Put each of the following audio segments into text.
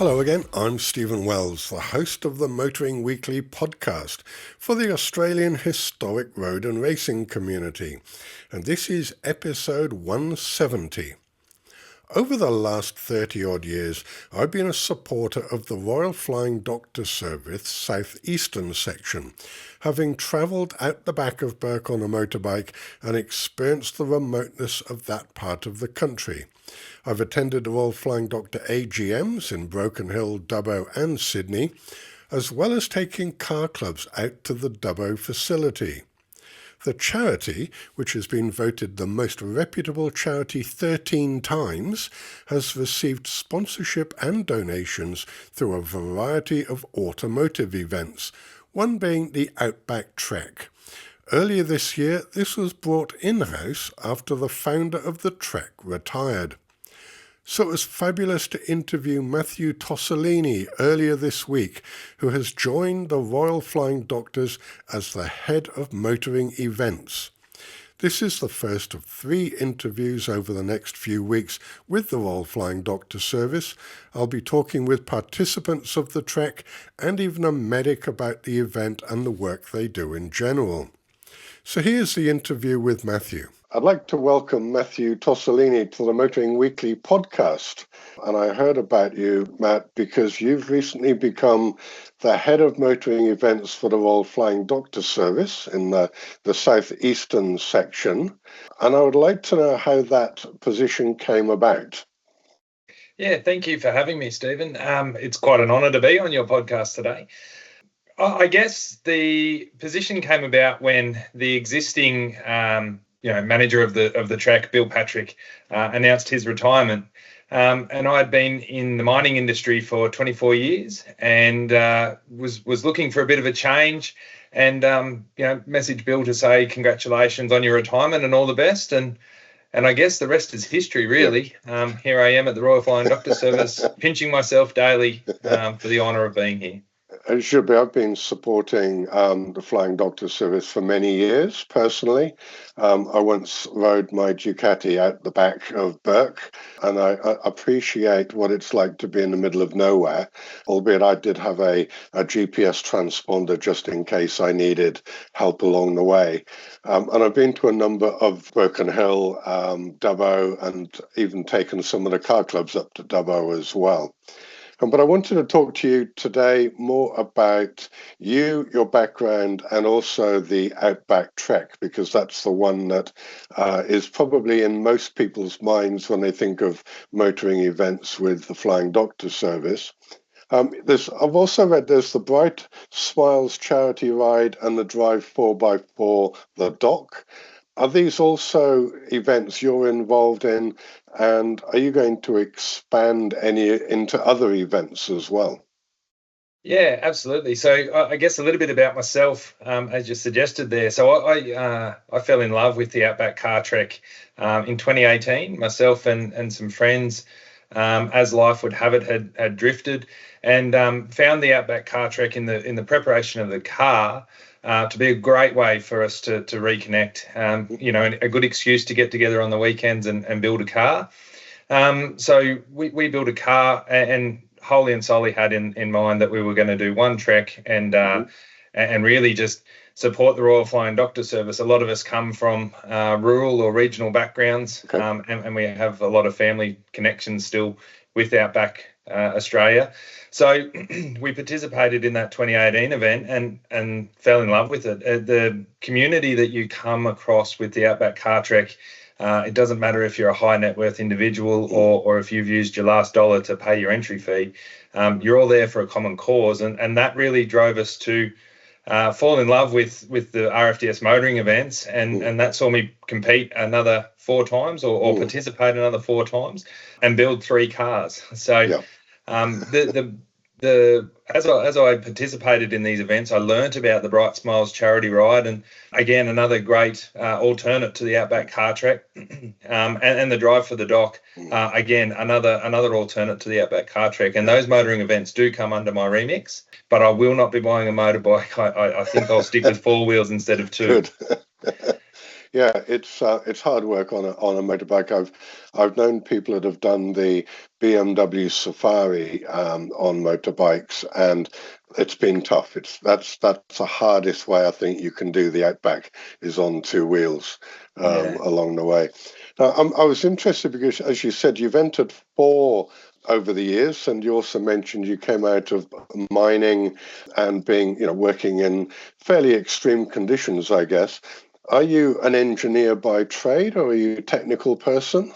Hello again, I'm Stephen Wells, the host of the Motoring Weekly podcast for the Australian Historic Road and Racing community, and this is episode 170. Over the last 30-odd years, I've been a supporter of the Royal Flying Doctor Service South Eastern section, having travelled out the back of Burke on a motorbike and experienced the remoteness of that part of the country. I've attended the Royal Flying Doctor AGMs in Broken Hill, Dubbo and Sydney, as well as taking car clubs out to the Dubbo facility. The charity, which has been voted the most reputable charity 13 times, has received sponsorship and donations through a variety of automotive events, one being the Outback Trek. Earlier this year, this was brought in-house after the founder of the Trek retired. So it was fabulous to interview Matthew Tosolini earlier this week, who has joined the Royal Flying Doctors as the head of motoring events. This is the first of 3 interviews over the next few weeks with the Royal Flying Doctor Service. I'll be talking with participants of the Trek and even a medic about the event and the work they do in general. So here's the interview with Matthew. I'd like to welcome Matthew Tosolini to the Motoring Weekly podcast. And I heard about you, Matt, because you've recently become the head of motoring events for the Royal Flying Doctor Service in the southeastern section. And I would like to know how that position came about. Yeah, thank you for having me, Stephen. It's quite an honour to be on your podcast today. I guess the position came about when the existing manager of the track, Bill Patrick, announced his retirement. And I had been in the mining industry for 24 years and was looking for a bit of a change and, messaged Bill to say congratulations on your retirement and all the best. And I guess the rest is history, really. Here I am at the Royal Flying Doctor Service, pinching myself daily for the honour of being here. It should be. I've been supporting the Flying Doctor Service for many years, personally. I once rode my Ducati out the back of Burke, and I appreciate what it's like to be in the middle of nowhere, albeit I did have a GPS transponder just in case I needed help along the way. And I've been to a number of Broken Hill, Dubbo, and even taken some of the car clubs up to Dubbo as well. But I wanted to talk to you today more about you, your background, and also the Outback Trek, because that's the one that is probably in most people's minds when they think of motoring events with the Flying Doctor Service. I've also read there's the Bright Smiles charity ride and the Drive 4x4, the Dock. Are these also events you're involved in, and are you going to expand any into other events as well? Yeah, absolutely. So I guess a little bit about myself, as you suggested there. So I fell in love with the Outback Car Trek in 2018. Myself and some friends, as life would have it, had drifted and found the Outback Car Trek in the preparation of the car. To be a great way for us to reconnect, and a good excuse to get together on the weekends and build a car. So we built a car and wholly and solely had in mind that we were going to do one trek and really just support the Royal Flying Doctor Service. A lot of us come from rural or regional backgrounds, okay. And we have a lot of family connections still with Outback Australia. So we participated in that 2018 event and fell in love with it. The community that you come across with the Outback Car Trek, it doesn't matter if you're a high net worth individual or if you've used your last dollar to pay your entry fee, you're all there for a common cause. And that really drove us to fall in love with the RFDS motoring events. And that saw me compete another 4 times or participate another 4 times and build 3 cars. So yeah. As I participated in these events, I learnt about the Bright Smiles charity ride, and again another great alternate to the Outback Car Trek, and the Drive for the Dock. Again another alternate to the Outback Car Trek, and those motoring events do come under my remix. But I will not be buying a motorbike. I think I'll stick with 4 wheels instead of 2. Good. Yeah, it's hard work on a motorbike. I've known people that have done the BMW Safari on motorbikes, and it's been tough. That's the hardest way I think you can do the Outback is on two wheels Yeah. along the way. Now, I was interested because, as you said, you've entered four over the years, and you also mentioned you came out of mining and being, working in fairly extreme conditions, I guess. Are you an engineer by trade or are you a technical person?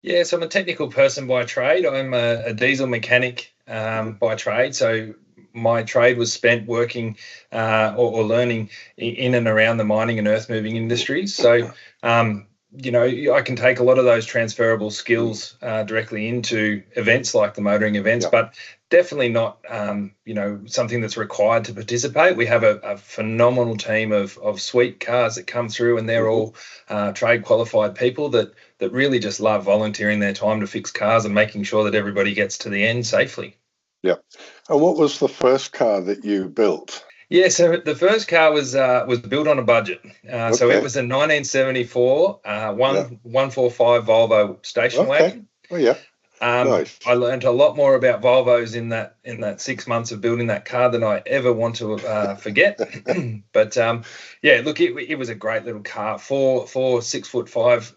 Yeah, so I'm a technical person by trade. I'm a diesel mechanic by trade. So my trade was spent working or learning in and around the mining and earth moving industries. So, I can take a lot of those transferable skills directly into events like the motoring events, Yeah. but definitely not, something that's required to participate. We have a phenomenal team of sweet cars that come through, and they're all trade qualified people that really just love volunteering their time to fix cars and making sure that everybody gets to the end safely. Yeah. And what was the first car that you built? Yeah, so the first car was built on a budget. So it Okay. was a 1974 Yeah. 145 Volvo station Okay. wagon. Oh, yeah. Nice. I learned a lot more about Volvos in that 6 months of building that car than I ever want to forget. But yeah, look, it was a great little car. Four 6'5",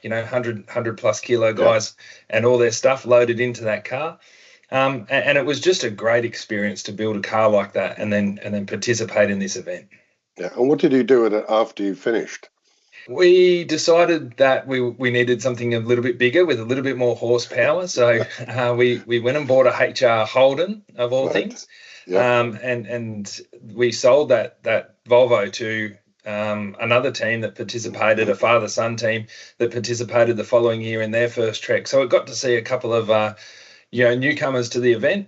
100 plus kilo Yeah. guys and all their stuff loaded into that car. And it was just a great experience to build a car like that and then participate in this event. Yeah. And what did you do with it after you finished? We decided that we needed something a little bit bigger with a little bit more horsepower. So we went and bought a HR Holden of all Right. things, Yeah. and we sold that Volvo to another team that participated, a father-son team that participated the following year in their first trek. So it got to see a couple of newcomers to the event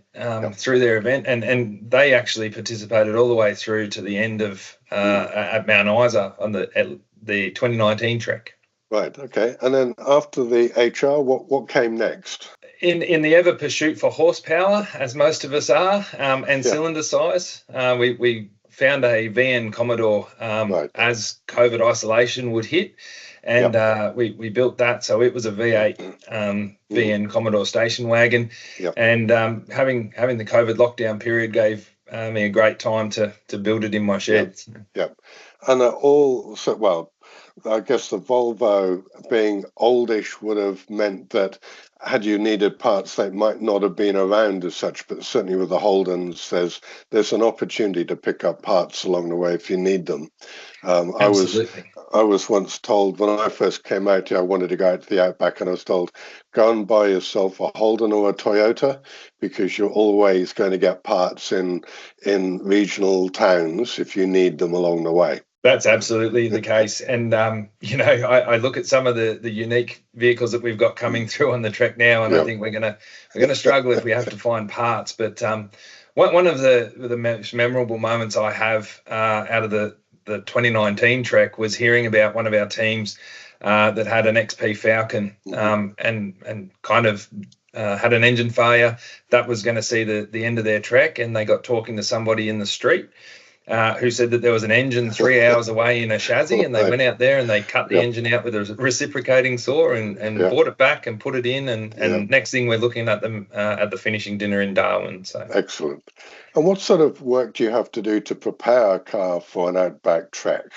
through their event, and they actually participated all the way through to the end of at Mount Isa on the 2019 trek. Right. Okay. And then after the HR, what came next? In the ever pursuit for horsepower, as most of us are, and Yeah. cylinder size, we found a VN Commodore Right. as COVID isolation would hit. And we built that, so it was a V8 VN Commodore station wagon. Yeah. And having the COVID lockdown period gave me a great time to build it in my shed. Yeah. And well, I guess the Volvo being oldish would have meant that had you needed parts, they might not have been around as such, but certainly with the Holdens, there's an opportunity to pick up parts along the way if you need them. Absolutely. I was once told when I first came out here, I wanted to go out to the Outback, and I was told, go and buy yourself a Holden or a Toyota because you're always going to get parts in regional towns if you need them along the way. That's absolutely the case. And, I look at some of the unique vehicles that we've got coming through on the Trek now, and I think we're gonna struggle if we have to find parts. But one of the most memorable moments I have out of the 2019 Trek was hearing about one of our teams that had an XP Falcon and kind of had an engine failure that was going to see the end of their trek, and they got talking to somebody in the street who said that there was an engine 3 hours away in a chassis, and they went out there and they cut the engine out with a reciprocating saw and brought it back and put it in, and next thing we're looking at them at the finishing dinner in Darwin. So excellent. And what sort of work do you have to do to prepare a car for an Outback Trek?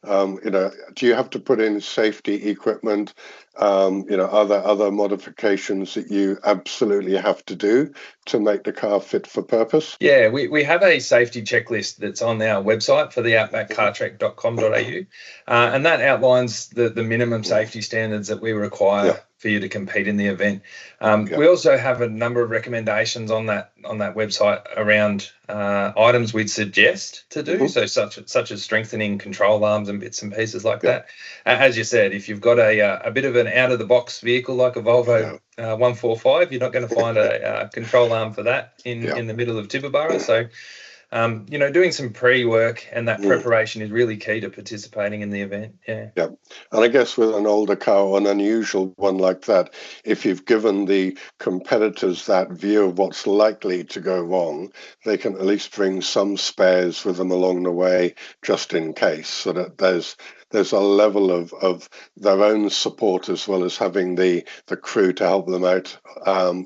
Do you have to put in safety equipment? Are there other modifications that you absolutely have to do to make the car fit for purpose? Yeah, we have a safety checklist that's on our website for the outbackcartrek.com.au, and that outlines the minimum safety standards that we require for you to compete in the event. We also have a number of recommendations on that website around items we'd suggest to do, so such as strengthening control arms and bits and pieces like that. As you said, if you've got a bit of an out-of-the-box vehicle like a Volvo 145, you're not going to find a control arm for that in the middle of Tibooburra. So, doing some pre-work and that preparation is really key to participating in the event. Yeah. And I guess with an older car or an unusual one like that, if you've given the competitors that view of what's likely to go wrong, they can at least bring some spares with them along the way just in case, so that there's there's a level of their own support as well as having the crew to help them out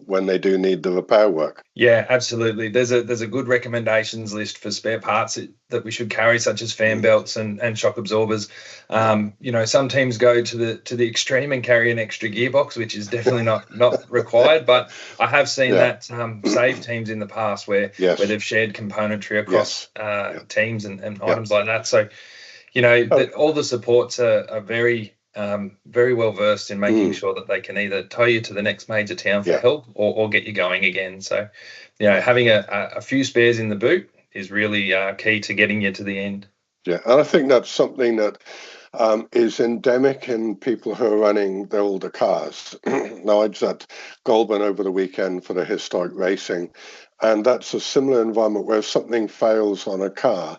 when they do need the repair work. Yeah, absolutely. There's a good recommendations list for spare parts that we should carry, such as fan belts and shock absorbers. Some teams go to the extreme and carry an extra gearbox, which is definitely not required. But I have seen that save teams in the past where they've shared componentry across teams and items like that. So, all the supports are very very well versed in making sure that they can either tow you to the next major town for help or get you going again. So, having a few spares in the boot is really key to getting you to the end. Yeah, and I think that's something that is endemic in people who are running the older cars. Now, I was at Goulburn over the weekend for the historic racing, and that's a similar environment where if something fails on a car,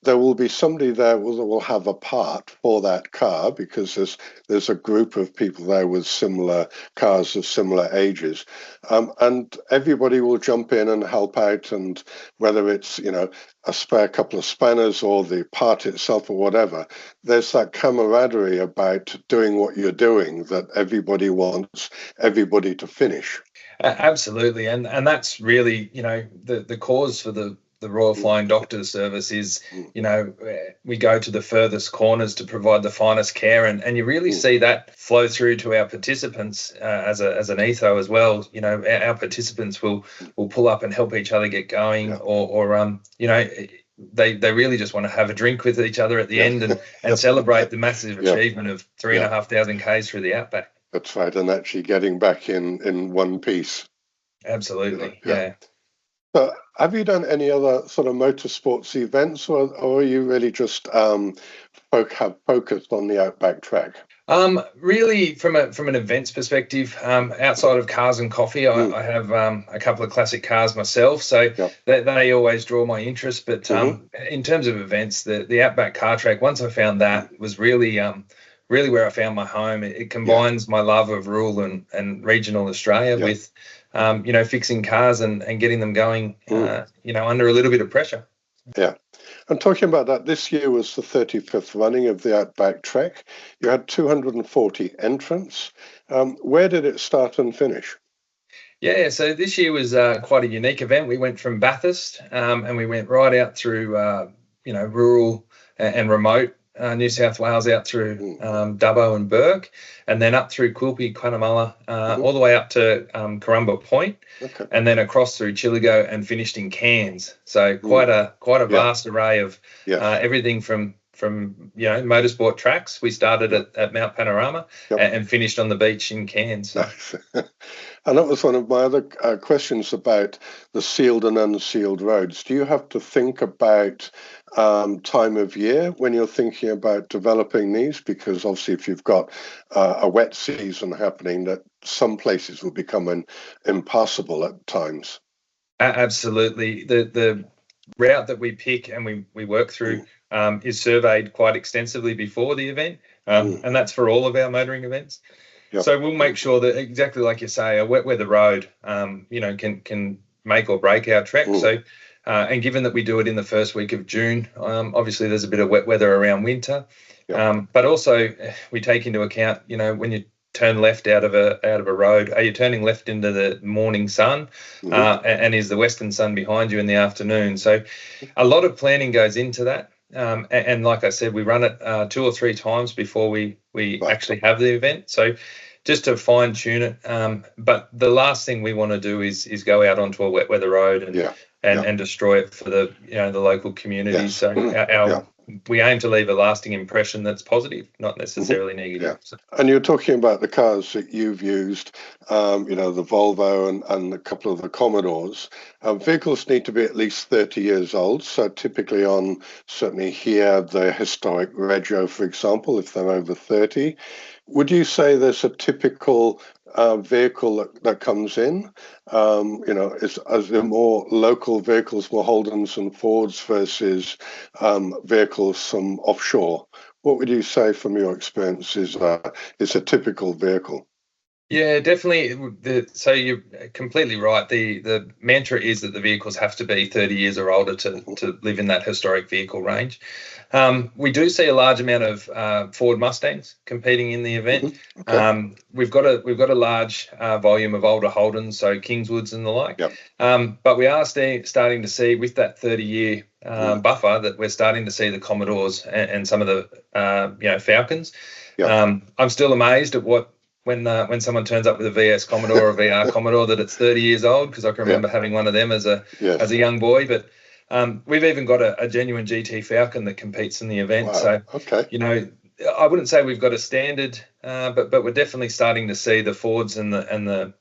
there will be somebody there that will have a part for that car because there's a group of people there with similar cars of similar ages, and everybody will jump in and help out. And whether it's a spare couple of spanners or the part itself or whatever, there's that camaraderie about doing what you're doing that everybody wants everybody to finish. Absolutely, and that's really the cause for the Royal Flying Doctors Service is, we go to the furthest corners to provide the finest care, and you really see that flow through to our participants as an etho as well. Our participants will pull up and help each other get going, or they really just want to have a drink with each other at the end and celebrate the massive achievement of 3,500 Ks through the Outback. That's right, and actually getting back in one piece. Absolutely, yeah. So have you done any other sort of motorsports events, or are you really just have focused on the Outback Trek? Really, from an events perspective, outside of cars and coffee, I have a couple of classic cars myself, so they always draw my interest. But in terms of events, the Outback Car Track, once I found that, was really where I found my home. It combines my love of rural and regional Australia with fixing cars and getting them going, under a little bit of pressure. Yeah. And talking about that, this year was the 35th running of the Outback Trek. You had 240 entrants. Where did it start and finish? Yeah, so this year was quite a unique event. We went from Bathurst and we went right out through, rural and remote New South Wales, out through Dubbo and Burke, and then up through Quilpie, Cunnamulla, all the way up to Corumba Point, and then across through Chillago and finished in Cairns. So quite a vast array of everything from motorsport tracks. We started at Mount Panorama and finished on the beach in Cairns. So. And that was one of my other questions about the sealed and unsealed roads. Do you have to think about time of year when you're thinking about developing these? Because obviously if you've got a wet season happening, that some places will become impassable at times. Absolutely. The route that we pick and we work through is surveyed quite extensively before the event, and that's for all of our motoring events. Yep. So we'll make sure that, exactly like you say, a wet weather road, can make or break our trek. So, and given that we do it in the first week of June, obviously there's a bit of wet weather around winter, but also we take into account, when you turn left out of a road, are you turning left into the morning sun, and is the western sun behind you in the afternoon? So, a lot of planning goes into that. And like I said, we run it 2 or 3 times before we actually have the event. So just to fine tune it. But the last thing we want to do is go out onto a wet weather road and destroy it for the local community. Yes. So we aim to leave a lasting impression that's positive, not necessarily negative. Yeah. So. And you're talking about the cars that you've used, the Volvo and a couple of the Commodores. Vehicles need to be at least 30 years old. So typically certainly here, the historic Regio, for example, if they're over 30. Would you say there's a typical vehicle that comes in? Is there more local vehicles, more Holdens and Fords versus vehicles from offshore? What would you say from your experience is a typical vehicle? Yeah, definitely. So you're completely right. The mantra is that the vehicles have to be 30 years or older to live in that historic vehicle range. We do see a large amount of Ford Mustangs competing in the event. Okay. We've got a large volume of older Holdens, so Kingswoods and the like. Yep. But we are starting to see, with that 30-year buffer, that we're starting to see the Commodores and some of the Falcons. Yep. I'm still amazed at when someone turns up with a VS Commodore or a VR Commodore that it's 30 years old, because I can remember having one of them as a Yes. young boy. But we've even got a genuine GT Falcon that competes in the event. Wow. So, Okay. I wouldn't say we've got a standard, but we're definitely starting to see the Fords and the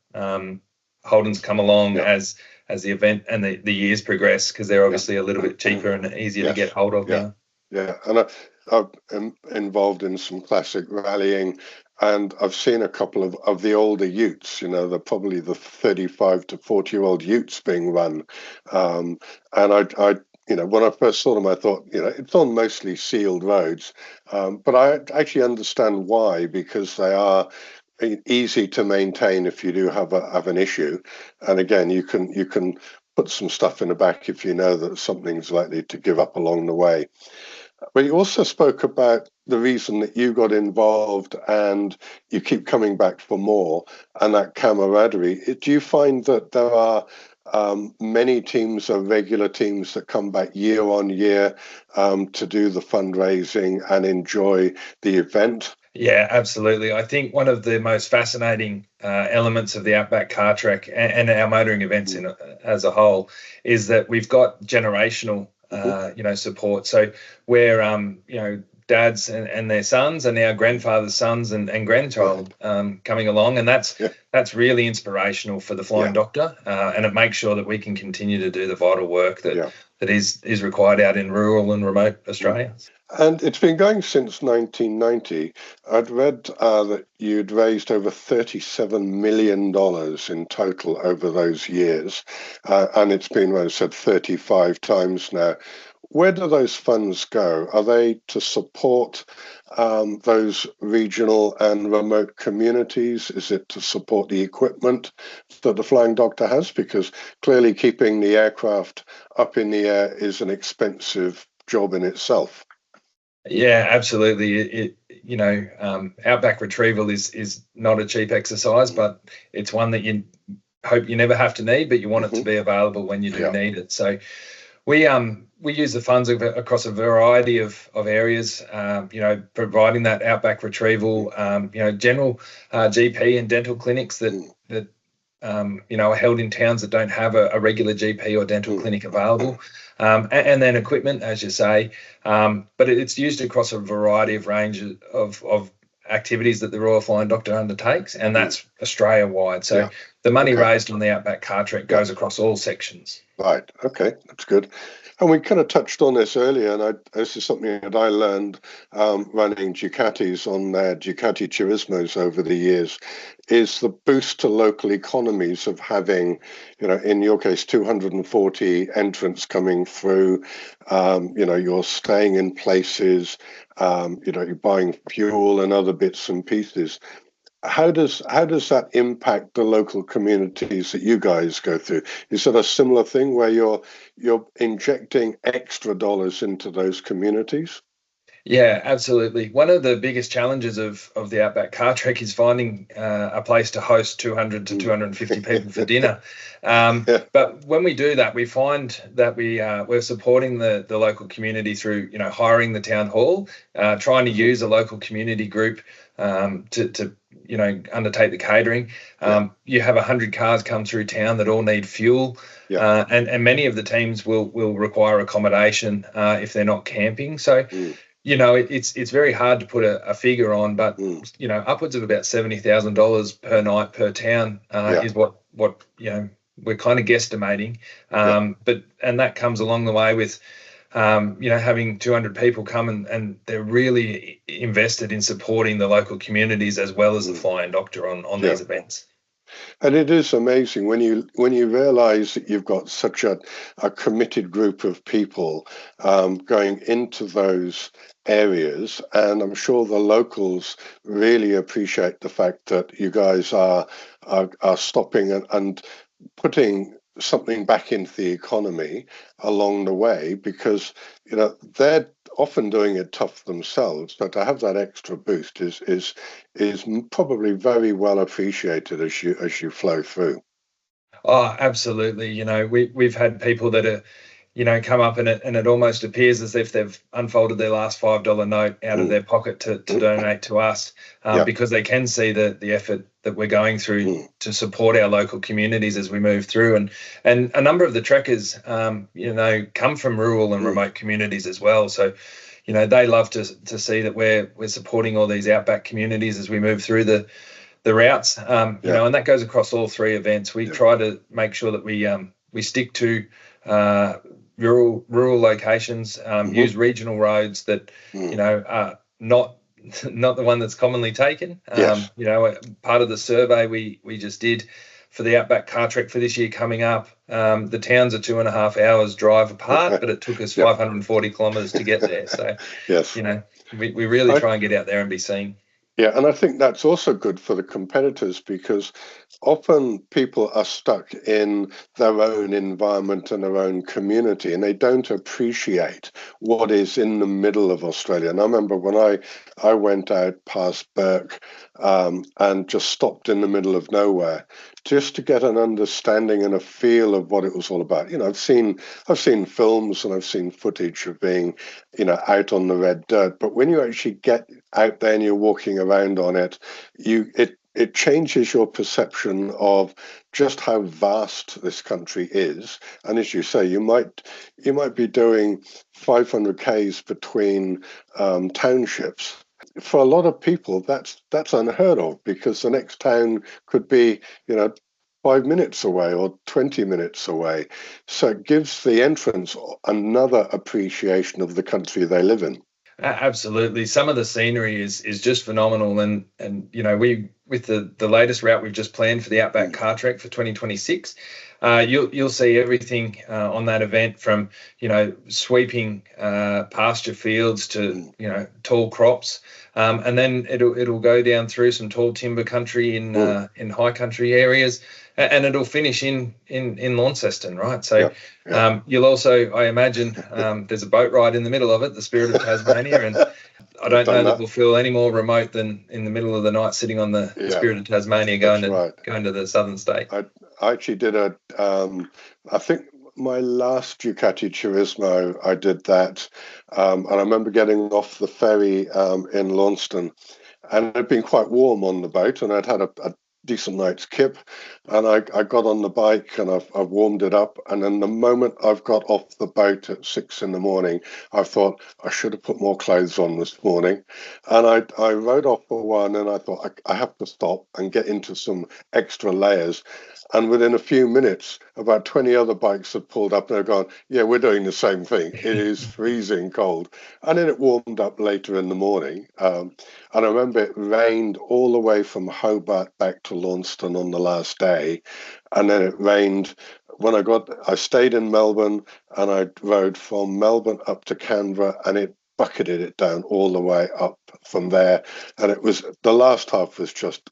Holdens come along as the event and the years progress, because they're obviously a little bit cheaper and easier to get hold of now. Yeah, and I'm involved in some classic rallying, and I've seen a couple of the older utes, probably the 35 to 40-year-old utes being run. And I when I first saw them, I thought, it's on mostly sealed roads. But I actually understand why, because they are easy to maintain if you do have an issue. And again, you can put some stuff in the back if you know that something's likely to give up along the way. But you also spoke about the reason that you got involved and you keep coming back for more, and that camaraderie. Do you find that there are many teams or regular teams that come back year on year to do the fundraising and enjoy the event? Yeah, absolutely. I think one of the most fascinating elements of the Outback Car Trek and our motoring events as a whole is that we've got generational support. So where dads and their sons and now grandfathers' sons and grandchild coming along, and that's really inspirational for the Flying Doctor, and it makes sure that we can continue to do the vital work that is required out in rural and remote Australia. And it's been going since 1990. I'd read that you'd raised over $37 million in total over those years, and it's been, as I said, 35 times now. Where do those funds go? Are they to support those regional and remote communities? Is it to support the equipment that the Flying Doctor has? Because clearly keeping the aircraft up in the air is an expensive job in itself. Yeah, absolutely. Outback retrieval is not a cheap exercise, but it's one that you hope you never have to need, but you want it to be available when you do need it. So we use the funds across a variety of areas, providing that outback retrieval, general GP and dental clinics that are held in towns that don't have a regular GP or dental clinic available, and then equipment, as you say. But it's used across a variety of ranges of activities that the Royal Flying Doctor undertakes, and that's Australia-wide. So the money raised on the Outback Car Trek goes across all sections. Right. Okay, that's good. And we kind of touched on this earlier, and this is something that I learned running Ducatis on their Ducati Turismos over the years, is the boost to local economies of having, in your case, 240 entrants coming through. You're staying in places, you're buying fuel and other bits and pieces. How does that impact the local communities that you guys go through? Is it a similar thing where you're injecting extra dollars into those communities? Yeah, absolutely. One of the biggest challenges of the Outback Car Trek is finding a place to host 200 to 250 people for dinner. But when we do that, we find that we're supporting the local community through hiring the town hall, trying to use a local community group to undertake the catering. You have 100 cars come through town that all need fuel, and many of the teams will require accommodation if they're not camping. So it's very hard to put a figure on, but upwards of about $70,000 per night per town is what we're kind of guesstimating. And that comes along the way with having 200 people come and they're really invested in supporting the local communities as well as the Flying Doctor on these events. And it is amazing when you realise that you've got such a committed group of people going into those areas, and I'm sure the locals really appreciate the fact that you guys are stopping and putting something back into the economy along the way, because they're often doing it tough themselves, but to have that extra boost is probably very well appreciated as you flow through. Oh, absolutely. We've had people that are, come up, and it almost appears as if they've unfolded their last $5 note out of Mm, their pocket to mm, donate to us, yeah. because they can see the effort that we're going through Mm, to support our local communities as we move through. And a number of the trekkers, come from rural and mm, remote communities as well. So, they love to see that we're supporting all these outback communities as we move through the routes, yeah. and that goes across all three events. We Yeah. try to make sure that we stick to rural locations, Hmm. use regional roads that Mm, are not the one that's commonly taken. yes. Part of the survey we just did for the Outback Car Trek for this year coming up, the towns are 2.5 hours drive apart, but it took us Yeah. 540 kilometres to get there. So, Yes. we really I try and get out there and be seen. Yeah, and I think that's also good for the competitors, because often people are stuck in their own environment and their own community, and they don't appreciate what is in the middle of Australia. And I remember when I went out past Burke and just stopped in the middle of nowhere just to get an understanding and a feel of what it was all about. I've seen films and I've seen footage of being, out on the red dirt, but when you actually get out there and you're walking around on it, it changes your perception of just how vast this country is. And as you say, you might be doing 500 k's between townships. For a lot of people, that's unheard of, because the next town could be, 5 minutes away or 20 minutes away. So it gives the entrants another appreciation of the country they live in. Absolutely. Some of the scenery is just phenomenal, and we, with the latest route we've just planned for the Outback Mm, Car Trek for 2026, you'll see everything on that event, from sweeping pasture fields to mm, tall crops, and then it'll go down through some tall timber country mm. in high country areas, and it'll finish in Launceston, right? So, Yeah, yeah. you'll also, I imagine, there's a boat ride in the middle of it, the Spirit of Tasmania, and I I've don't know done that that. we'll feel any more remote than in the middle of the night sitting on the Yeah, Spirit of Tasmania that's right. going to the southern state. I actually did I think my last Ducati Turismo, I did that. And I remember getting off the ferry in Launceston, and it had been quite warm on the boat, and I'd had a decent night's kip, and I got on the bike and I've warmed it up, and then the moment I've got off the boat at 6 in the morning, I thought I should have put more clothes on this morning, and I rode off for one, and I thought I have to stop and get into some extra layers. And within a few minutes, about 20 other bikes had pulled up and they're gone, yeah, we're doing the same thing. It is freezing cold. And then it warmed up later in the morning. And I remember it rained all the way from Hobart back to Launceston on the last day. And then it rained when I stayed in Melbourne, and I rode from Melbourne up to Canberra, and it bucketed it down all the way up from there. And it was, the last half was just,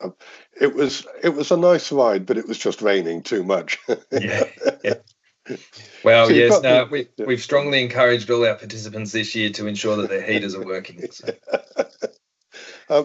it was a nice ride, but it was just raining too much. Yeah. Yeah. Well, So you've yes. got No, the, yeah. we've strongly encouraged all our participants this year to ensure that their heaters are working. So.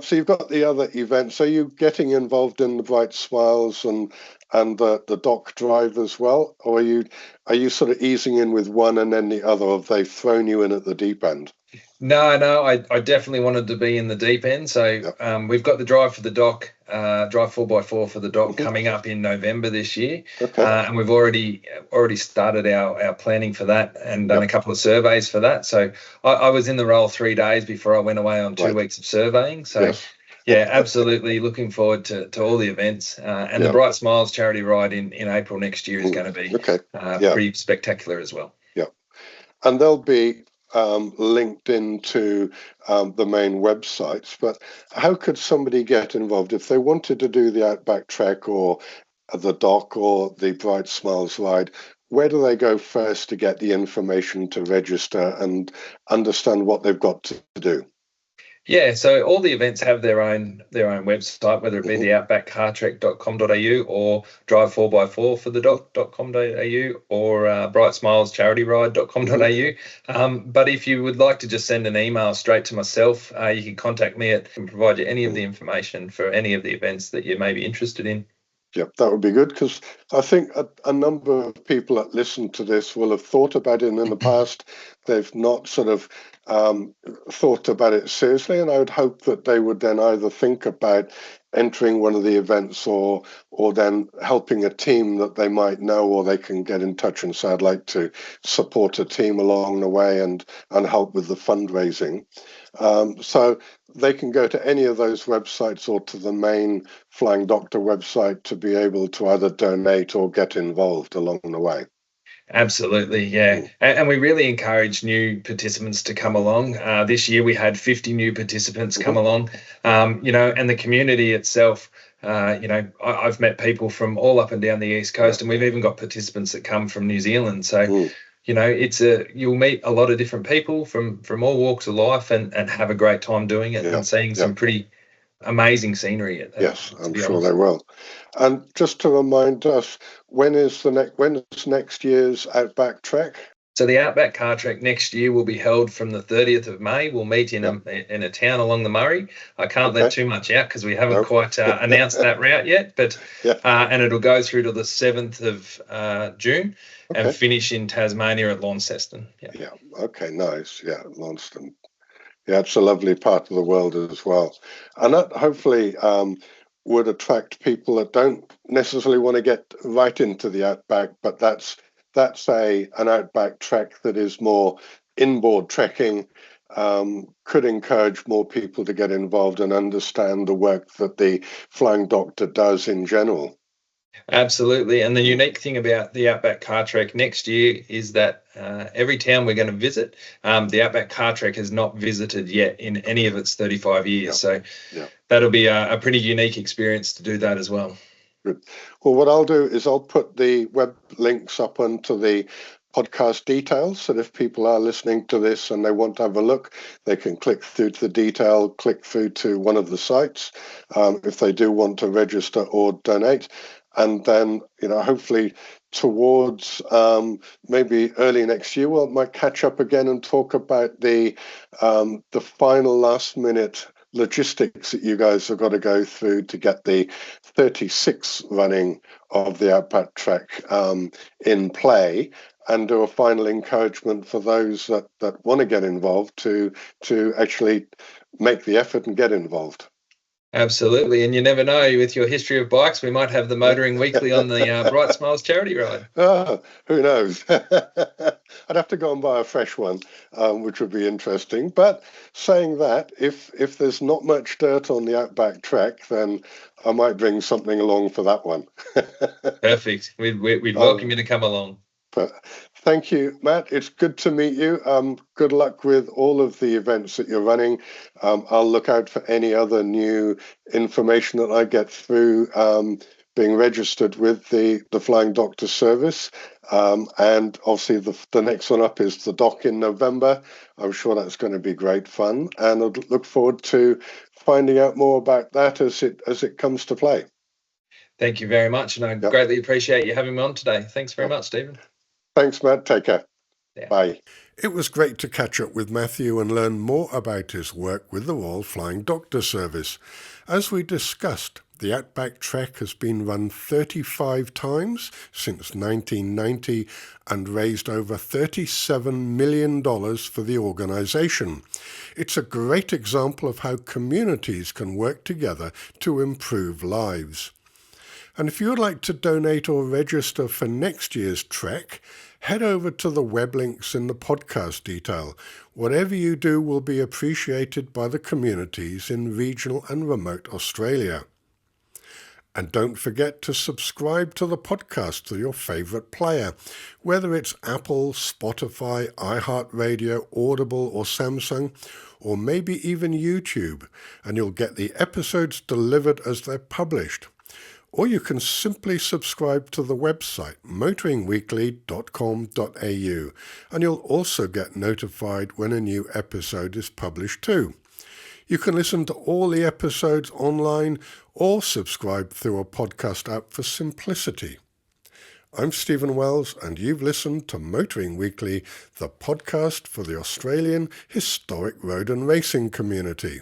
So you've got the other events. Are you getting involved in the Bright Smiles and the dock drive as well, or are you sort of easing in with one and then the other? Or have they thrown you in at the deep end? No, I definitely wanted to be in the deep end. So, Yep. we've got the drive for the dock, drive 4x4 for the dock Hmm. coming up in November this year, Okay. and we've already started our planning for that and done a Yep. couple of surveys for that. So I was in the role 3 days before I went away on two Right. weeks of surveying. So, Yes. yeah, absolutely looking forward to all the events, and the Yeah. Bright Smiles charity ride in April next year is Mm. going to be Okay. Yeah. pretty spectacular as well. Yeah. And there'll be linked into the main websites, but how could somebody get involved if they wanted to do the Outback Trek or the dock or the Bright Smiles ride? Where do they go first to get the information to register and understand what they've got to do? Yeah, so all the events have their own website, whether it be the outbackcartrek.com.au or drive4x4 for the .com.au or brightsmilescharity.ride.com.au. But if you would like to just send an email straight to myself, you can contact me and provide you any of the information for any of the events that you may be interested in. Yep, that would be good, because I think a number of people that listen to this will have thought about it in the past. They've not sort of thought about it seriously, and I would hope that they would then either think about entering one of the events or then helping a team that they might know, or they can get in touch and say, I'd like to support a team along the way and help with the fundraising. So they can go to any of those websites or to the main Flying Doctor website to be able to either donate or get involved along the way. Absolutely, yeah. And we really encourage new participants to come along. This year we had 50 new participants come along, and the community itself, I've met people from all up and down the East Coast, and we've even got participants that come from New Zealand. So, you'll meet a lot of different people from all walks of life and have a great time doing it and seeing some pretty amazing scenery. Yes, I'm sure they will. And just to remind us, when is next year's Outback Trek? So the Outback Car Trek next year will be held from the 30th of May. We'll meet in a town along the Murray. I can't let too much out because we haven't quite announced that route yet, but and it'll go through to the 7th of June and finish in Tasmania at Launceston. Yeah. Okay. Nice. Yeah, Launceston. Yeah, it's a lovely part of the world as well, and that hopefully would attract people that don't necessarily want to get right into the outback, but that's an outback trek that is more inboard trekking, could encourage more people to get involved and understand the work that the Flying Doctor does in general. Absolutely. And the unique thing about the Outback Car Trek next year is that every town we're going to visit, the Outback Car Trek has not visited yet in any of its 35 years. So that'll be a pretty unique experience to do that as well. Good. Well, what I'll do is I'll put the web links up onto the podcast details, so that if people are listening to this and they want to have a look, they can click through to the detail, click through to one of the sites if they do want to register or donate. And then, hopefully towards maybe early next year, we might catch up again and talk about the final last minute logistics that you guys have got to go through to get the 36th running of the Outback Trek in play, and do a final encouragement for those that want to get involved to actually make the effort and get involved. Absolutely, and you never know, with your history of bikes, we might have the Motoring Weekly on the Bright Smiles charity ride. Oh, who knows? I'd have to go and buy a fresh one, which would be interesting. But saying that, if there's not much dirt on the Outback Trek, then I might bring something along for that one. Perfect. We'd welcome you to come along. But thank you, Matt. It's good to meet you. Good luck with all of the events that you're running. I'll look out for any other new information that I get through being registered with the Flying Doctor service. And obviously the next one up is the dock in November. I'm sure that's going to be great fun. And I look forward to finding out more about that as it comes to play. Thank you very much. And I greatly appreciate you having me on today. Thanks very much, Stephen. Thanks, Matt. Take care. Yeah. Bye. It was great to catch up with Matthew and learn more about his work with the Royal Flying Doctor Service. As we discussed, the Outback Trek has been run 35 times since 1990 and raised over $37 million for the organisation. It's a great example of how communities can work together to improve lives. And if you would like to donate or register for next year's Trek, head over to the web links in the podcast detail. Whatever you do will be appreciated by the communities in regional and remote Australia. And don't forget to subscribe to the podcast to your favourite player, whether it's Apple, Spotify, iHeartRadio, Audible or Samsung, or maybe even YouTube, and you'll get the episodes delivered as they're published. Or you can simply subscribe to the website motoringweekly.com.au, and you'll also get notified when a new episode is published too. You can listen to all the episodes online or subscribe through a podcast app for simplicity. I'm Stephen Wells, and you've listened to Motoring Weekly, the podcast for the Australian historic road and racing community.